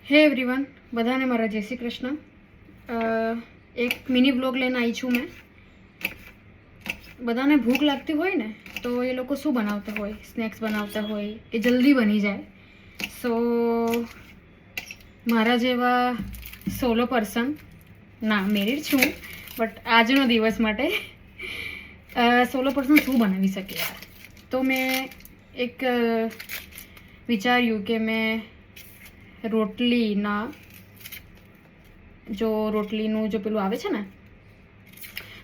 હે એવરીવન, બધાને મારા જય શ્રી કૃષ્ણ. એક મિની બ્લોગ લઈને આવી છું મેં. બધાને ભૂખ લાગતી હોય ને તો એ લોકો શું બનાવતા હોય, સ્નેક્સ બનાવતા હોય એ જલ્દી બની જાય. સો મારા જેવા સોલો પર્સન, ના મેરિડ છું બટ આજનો દિવસ માટે સોલો પર્સન શું બનાવી શકે યાર. તો મેં એક વિચાર્યું કે મેં રોટલીના રોટલીનું જો પેલું આવે છે ને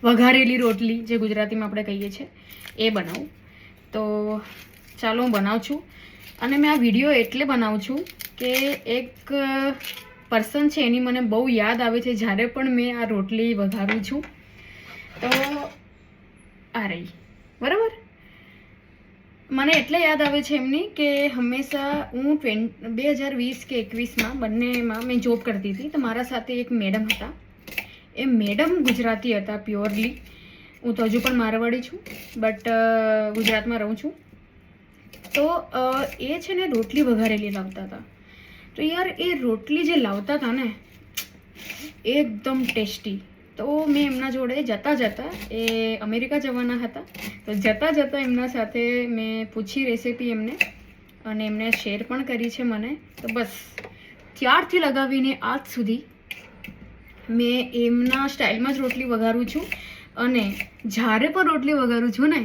વઘારેલી રોટલી, જે ગુજરાતીમાં આપણે કહીએ છીએ, એ બનાવું. તો ચાલો હું બનાવું છું. અને મેં આ વિડીયો એટલે બનાવું છું કે એક પર્સન છે એની મને બહુ યાદ આવે છે જ્યારે પણ મેં આ રોટલી વઘારું છું. તો આ રહી, બરાબર. મને એટલે યાદ આવે છે એમની કે હંમેશા હું 2020 કે 21માં બંનેમાં મેં જોબ કરતી હતી. તો મારા સાથે એક મેડમ હતા. એ મેડમ ગુજરાતી હતા પ્યોરલી. હું તો હજુ પણ મારવાડી છું બટ ગુજરાતમાં રહું છું. તો એ છે ને રોટલી વઘારેલી લાવતા હતા. તો યાર એ રોટલી જે લાવતા હતા ને એકદમ ટેસ્ટી. તો મેં એમના જોડે જતાં એ અમેરિકા જવાના હતા. તો જતાં એમના સાથે મેં પૂછી રેસીપી એમને, અને એમને શેર પણ કરી છે મને. તો બસ ત્યારથી લગાવીને આજ સુધી મેં એમના સ્ટાઇલમાં જ રોટલી વઘારું છું. અને જ્યારે પણ રોટલી વઘારું છું ને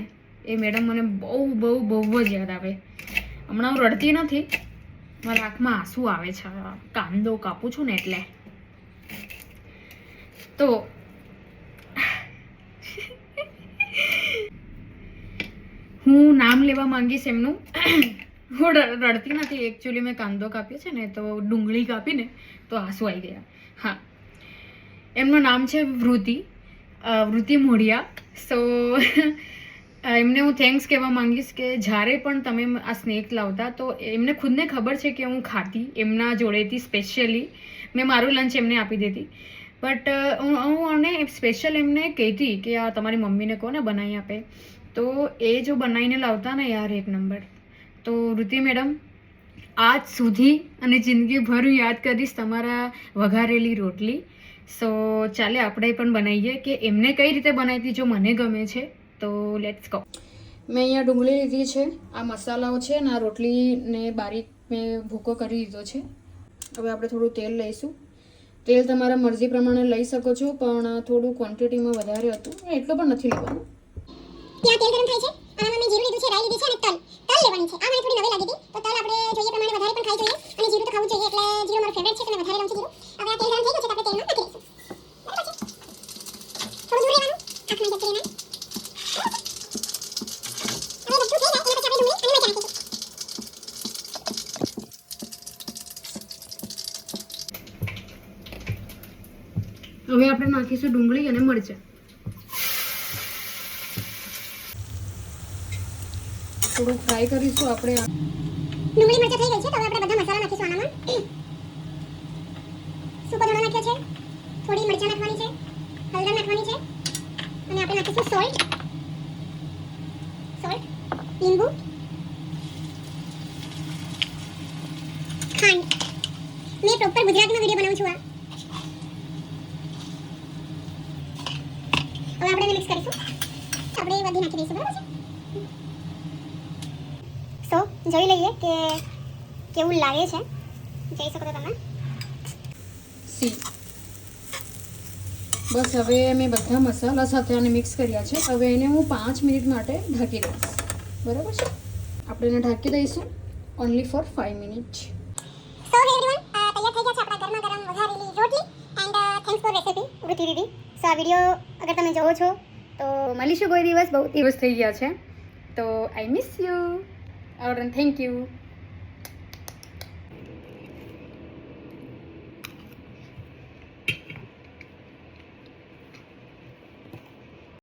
એ મેડમ મને બહુ જ યાદ આવે. હમણાં હું રડતી નથી, મારા આંખમાં આંસુ આવે છે. કાંદો કાપું છું ને એટલે. તો હું નામ લેવા માંગીશ એમનું. હું રડતી નથી, એકચ્યુઅલી મેં કાંદો કાપ્યો છે ને તો ડુંગળી કાપીને તો આંસુ આવી ગયા. હા, એમનું નામ છે વૃત્તિ મોઢિયા. સો એમને હું થેન્ક્સ કહેવા માંગીશ કે જ્યારે પણ તમે આ સ્નેક લાવતા તો એમને ખુદને ખબર છે કે હું ખાતી એમના જોડેથી. સ્પેશિયલી મેં મારું લંચ એમને આપી દેતી. બટ હું અને સ્પેશિયલ એમને કહેતી કે આ તમારી મમ્મીને કોને બનાવી આપે. તો એ જો બનાવીને લાવતા ને યાર એક નંબર. તો વૃત્તિ મેડમ, આજ સુધી અને જિંદગીભર હું યાદ કરીશ તમારા વઘારેલી રોટલી. સો ચાલે આપણે પણ બનાવીએ કે એમને કઈ રીતે બનાવી હતી, જો મને ગમે છે તો લેટ્સ ગો. મેં અહીંયા ડુંગળી લીધી છે, આ મસાલાઓ છે ને આ રોટલીને બારીક મેં ભૂકો કરી દીધો છે. હવે આપણે થોડું તેલ લઈશું. તેલ તમારા મરજી પ્રમાણે લઈ શકો છો, પણ થોડું ક્વોન્ટિટીમાં વધારે હતું, એટલું પણ નથી લેવાનું. ત્યાં તેલ ગરમ થાય છે. આમાં મેં જીરું લીધું છે, રાઈ લીધી છે અને તલ લેવાની છે. આ મને થોડી નવી લાગી હતી તો તલ આપણે જોઈએ પ્રમાણે વધારે પણ ખાઈ જોઈએ, અને જીરું તો ખાવું જોઈએ. એટલે જીરું મારું ફેવરેટ છે તો મેં વધારે લઉં છું જીરું. હવે આ તેલ ગરમ થઈ ગયું છે તો આપણે તેલમાં નાખી દઈશું. બરાબર છે, થોડું દૂર રહેવાનું, આંખમાં જતું રહેના. હવે બધું થઈ જાય એના પછી આપણે ડુંગળી અને મરચાં નાખીશું. હવે આપણે નાખીશું ડુંગળી અને મરચાં. થોડું ફ્રાય કરીશું આપણે. ડુંગળી મરચાં થઈ ગઈ છે તો હવે આપણે બધા મસાલા નાખીશું આનામાં. સૂકો ધણો નાખ્યો છે, થોડી મરચાં નાખવાની છે, હળદર નાખવાની છે, અને આપણે નાખીશું સોલ્ટ, લીંબુ, ખાંડ. મેં પ્રોપર ગુજરાતીમાં વિડીયો બનાવું છું આ. હવે આપણે મિક્સ કરીશું. આપણે બધી નાખી દઈશું, બરાબર છે. સો જોઈ લઈએ કે કેવું લાગે છે. જોઈ શકો છો તમે. બસ હવે મેં બધા મસાલા સાથે આને મિક્સ કર્યા છે. હવે એને હું 5 મિનિટ માટે ઢાંકી દઈશ, બરાબર છે. આપણે એને ઢાંકી દઈશું ઓનલી ફોર 5 મિનિટ. સો હે એવરીવન, તૈયાર થઈ ગયા છે આપણા ગરમા ગરમ વઘારેલી રોટલી. એન્ડ થેન્ક્સ ફોર રેસિપી વૃત્તિ દીદી. સો આ વિડીયો અગર તમે જોવો છો તો મળીશું કોઈ દિવસ. બહુ દિવસ થઈ ગયા છે તો I miss you. and thank you.